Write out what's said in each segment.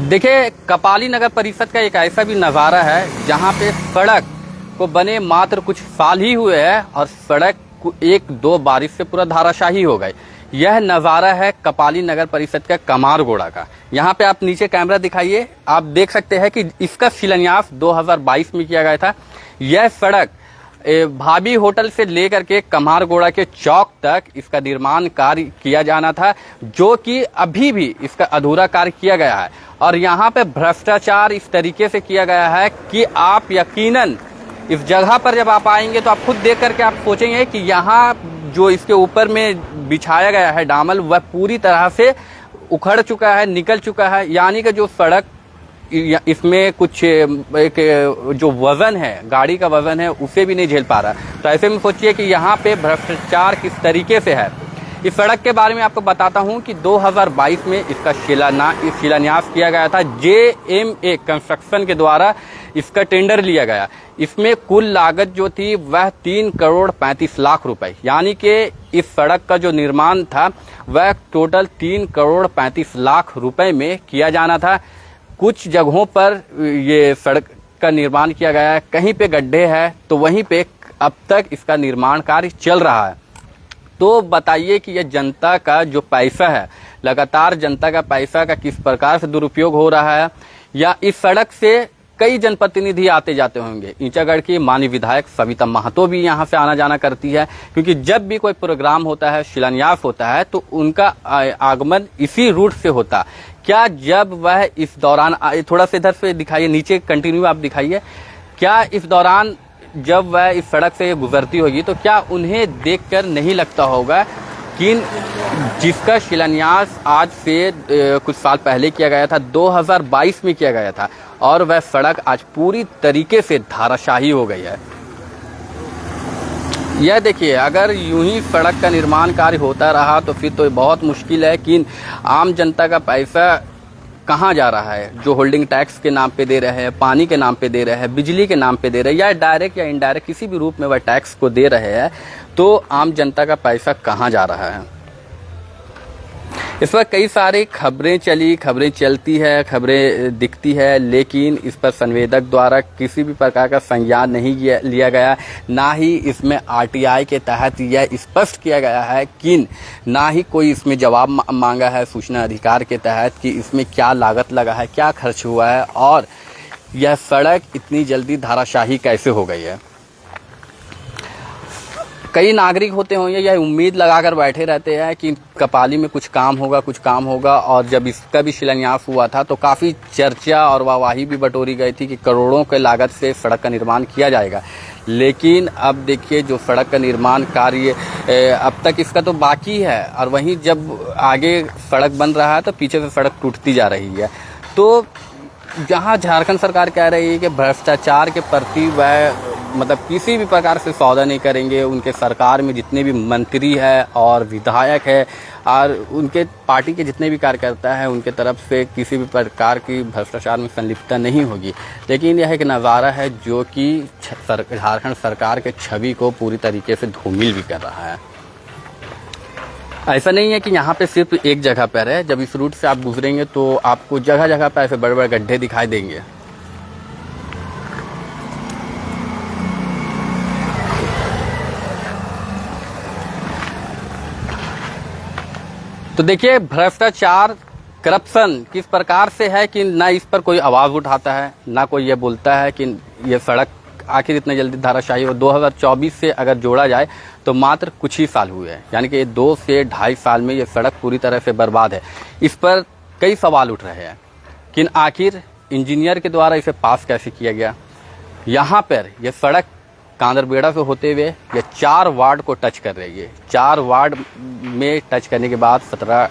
देखिए, कपाली नगर परिषद का एक ऐसा भी नज़ारा है जहां पे सड़क को बने मात्र कुछ साल ही हुए हैं और सड़क एक दो बारिश से पूरा धाराशाही हो गई। यह नज़ारा है कपाली नगर परिषद का कमारगोड़ा का। यहाँ पे आप नीचे कैमरा दिखाइए, आप देख सकते हैं कि इसका शिलान्यास 2022 में किया गया था। यह सड़क भाभी होटल से लेकर के कमारगोड़ा के चौक तक इसका निर्माण कार्य किया जाना था, जो कि अभी भी इसका अधूरा कार्य किया गया है। और यहाँ पे भ्रष्टाचार इस तरीके से किया गया है कि आप यकीनन इस जगह पर जब आप आएंगे तो आप खुद देख करके आप सोचेंगे कि यहाँ जो इसके ऊपर में बिछाया गया है डामल, वह पूरी तरह से उखड़ चुका है, निकल चुका है। यानी कि जो सड़क इसमें कुछ एक जो वजन है, गाड़ी का वजन है, उसे भी नहीं झेल पा रहा। तो ऐसे में सोचिए कि यहाँ पे भ्रष्टाचार किस तरीके से है। इस सड़क के बारे में आपको बताता हूँ कि 2022 में इसका शिलान्यास किया गया था। JMA कंस्ट्रक्शन के द्वारा इसका टेंडर लिया गया। इसमें कुल लागत जो थी वह 3 करोड़ 35 लाख रुपए, यानी कि इस सड़क का जो निर्माण था वह टोटल 3 करोड़ 35 लाख रुपए में किया जाना था। कुछ जगहों पर ये सड़क का निर्माण किया गया है, कहीं पे गड्ढे हैं तो वहीं पे अब तक इसका निर्माण कार्य चल रहा है। तो बताइए कि यह जनता का जो पैसा है, लगातार जनता का पैसा का किस प्रकार से दुरुपयोग हो रहा है। या इस सड़क से कई जनप्रतिनिधि आते जाते होंगे। ईंचागढ़ की माननीय विधायक सविता महतो भी यहाँ से आना जाना करती है, क्योंकि जब भी कोई प्रोग्राम होता है, शिलान्यास होता है, तो उनका आगमन इसी रूट से होता। क्या जब वह इस दौरान, थोड़ा सा इधर से दिखाइए, नीचे कंटिन्यू आप दिखाइए, क्या इस दौरान जब वह इस सड़क से गुजरती होगी तो क्या उन्हें देखकर नहीं लगता होगा कि जिसका शिलान्यास आज से कुछ साल पहले किया गया था, 2022 में किया गया था, और वह सड़क आज पूरी तरीके से धाराशाही हो गई है। यह देखिए, अगर यूं ही सड़क का निर्माण कार्य होता रहा तो फिर तो बहुत मुश्किल है कि आम जनता का पैसा कहाँ जा रहा है, जो होल्डिंग टैक्स के नाम पे दे रहे हैं, पानी के नाम पे दे रहे हैं, बिजली के नाम पे दे रहे हैं, या डायरेक्ट या इनडायरेक्ट किसी भी रूप में वह टैक्स को दे रहे हैं, तो आम जनता का पैसा कहाँ जा रहा है। इस पर कई सारी खबरें चलती है, खबरें दिखती है, लेकिन इस पर संवेदक द्वारा किसी भी प्रकार का संज्ञान नहीं लिया गया। ना ही इसमें RTI के तहत यह स्पष्ट किया गया है कि ना ही कोई इसमें जवाब मांगा है सूचना अधिकार के तहत कि इसमें क्या लागत लगा है, क्या खर्च हुआ है, और यह सड़क इतनी जल्दी धाराशाही कैसे हो गई है। कई नागरिक होते होंगे यह उम्मीद लगाकर बैठे रहते हैं कि कपाली में कुछ काम होगा, और जब इसका भी शिलान्यास हुआ था तो काफ़ी चर्चा और वाहवाही भी बटोरी गई थी कि करोड़ों के लागत से सड़क का निर्माण किया जाएगा। लेकिन अब देखिए, जो सड़क का निर्माण कार्य अब तक इसका तो बाकी है, और वहीं जब आगे सड़क बन रहा है तो पीछे से सड़क टूटती जा रही है। तो जहाँ झारखंड सरकार कह रही है कि भ्रष्टाचार के प्रति वह मतलब किसी भी प्रकार से सौदा नहीं करेंगे, उनके सरकार में जितने भी मंत्री है और विधायक है और उनके पार्टी के जितने भी कार्यकर्ता हैं, उनके तरफ से किसी भी प्रकार की भ्रष्टाचार में संलिप्तता नहीं होगी। लेकिन यह एक नज़ारा है जो कि झारखंड सरकार के छवि को पूरी तरीके से धूमिल भी कर रहा है। ऐसा नहीं है कि यहाँ पे सिर्फ एक जगह पर है, जब इस रूट से आप गुजरेंगे तो आपको जगह जगह पर ऐसे बड़े बड़े गड्ढे दिखाई देंगे। तो देखिए, भ्रष्टाचार, करप्शन किस प्रकार से है कि ना इस पर कोई आवाज़ उठाता है, ना कोई ये बोलता है कि ये सड़क आखिर इतने जल्दी धाराशाही हो। 2024 से अगर जोड़ा जाए तो मात्र कुछ ही साल हुए हैं, यानी कि 2 से ढाई साल में ये सड़क पूरी तरह से बर्बाद है। इस पर कई सवाल उठ रहे हैं कि आखिर इंजीनियर के द्वारा इसे पास कैसे किया गया। यहाँ पर यह सड़क कांदरबेड़ा से होते हुए ये 4 वार्ड को टच कर रही है। 4 वार्ड में टच करने के बाद 17,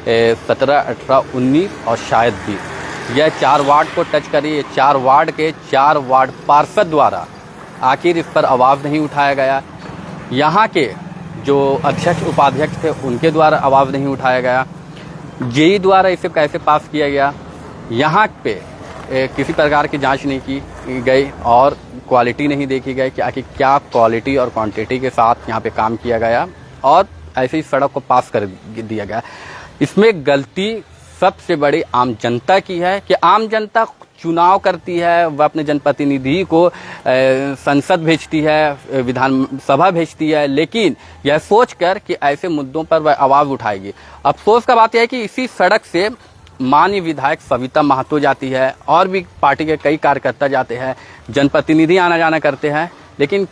18, 19 और शायद 20, यह 4 वार्ड को टच कर रही है। 4 वार्ड के 4 वार्ड पार्षद द्वारा आखिर इस पर आवाज़ नहीं उठाया गया। यहाँ के जो अध्यक्ष उपाध्यक्ष थे उनके द्वारा आवाज़ नहीं उठाया गया। जेई द्वारा इसे कैसे पास किया गया, यहाँ पे किसी प्रकार की जांच नहीं की गई और क्वालिटी नहीं देखी गई कि आखिर क्या क्वालिटी और क्वांटिटी के साथ यहाँ पे काम किया गया और ऐसे ही सड़क को पास कर दिया गया। इसमें गलती सबसे बड़ी आम जनता की है कि आम जनता चुनाव करती है, वह अपने जनप्रतिनिधि को संसद भेजती है, विधानसभा भेजती है, लेकिन यह सोचकर कि ऐसे मुद्दों पर वह आवाज़ उठाएगी। अफसोस का बात यह है कि इसी सड़क से माननीय विधायक सविता महतो जाती है और भी पार्टी के कई कार्यकर्ता जाते हैं, जनप्रतिनिधि आना जाना करते हैं, लेकिन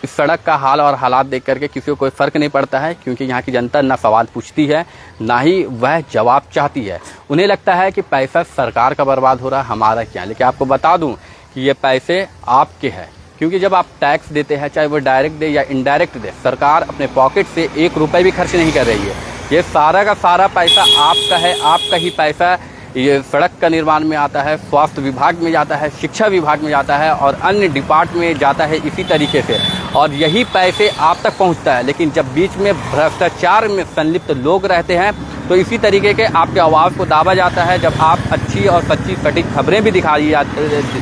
इस सड़क का हाल और हालात देख करके किसी को कोई फर्क नहीं पड़ता है, क्योंकि यहाँ की जनता ना सवाल पूछती है ना ही वह जवाब चाहती है। उन्हें लगता है कि पैसा सरकार का बर्बाद हो रहा है, हमारा क्या। लेकिन आपको बता दूं कि ये पैसे आपके हैं, क्योंकि जब आप टैक्स देते हैं, चाहे वो डायरेक्ट दे या इनडायरेक्ट दे, सरकार अपने पॉकेट से 1 रुपये भी खर्च नहीं कर रही है। ये सारा का सारा पैसा आपका है, आपका ही पैसा ये सड़क का निर्माण में आता है, स्वास्थ्य विभाग में जाता है, शिक्षा विभाग में जाता है और अन्य डिपार्टमेंट में जाता है इसी तरीके से, और यही पैसे आप तक पहुंचता है। लेकिन जब बीच में भ्रष्टाचार में संलिप्त लोग रहते हैं तो इसी तरीके के आपके आवाज़ को दाबा जाता है। जब आप अच्छी और सच्ची सटीक खबरें भी दिखाई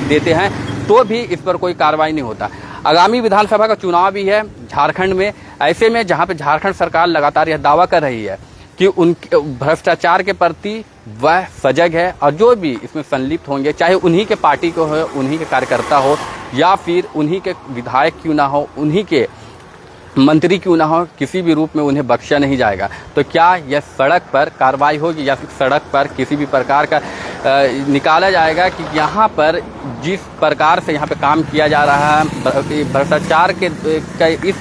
देते हैं तो भी इस पर कोई कार्रवाई नहीं होता। आगामी विधानसभा का चुनाव भी है झारखंड में, ऐसे में जहाँ पे झारखंड सरकार लगातार यह दावा कर रही है कि उनके भ्रष्टाचार के प्रति वह सजग है, और जो भी इसमें संलिप्त होंगे, चाहे उन्हीं के पार्टी को हो, उन्हीं के कार्यकर्ता हो, या फिर उन्हीं के विधायक क्यों ना हो, उन्हीं के मंत्री क्यों ना हो, किसी भी रूप में उन्हें बख्शा नहीं जाएगा। तो क्या यह सड़क पर कार्रवाई होगी या फिर सड़क पर किसी भी प्रकार का निकाला जाएगा कि यहाँ पर जिस प्रकार से यहाँ पे काम किया जा रहा है, भ्रष्टाचार के इस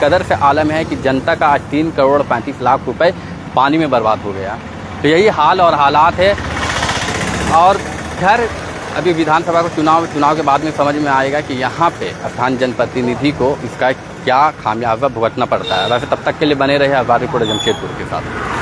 कदर से आलम है कि जनता का आज 3 करोड़ 35 लाख रुपए पानी में बर्बाद हो गया। तो यही हाल और हालात है, और खैर अभी विधानसभा को चुनाव के बाद में समझ में आएगा कि यहाँ पे स्थानीय जनप्रतिनिधि को इसका क्या खामियाजा भुगतना पड़ता है। वैसे तब तक के लिए बने रहे अखबार रिपोर्टर जमशेदपुर के साथ।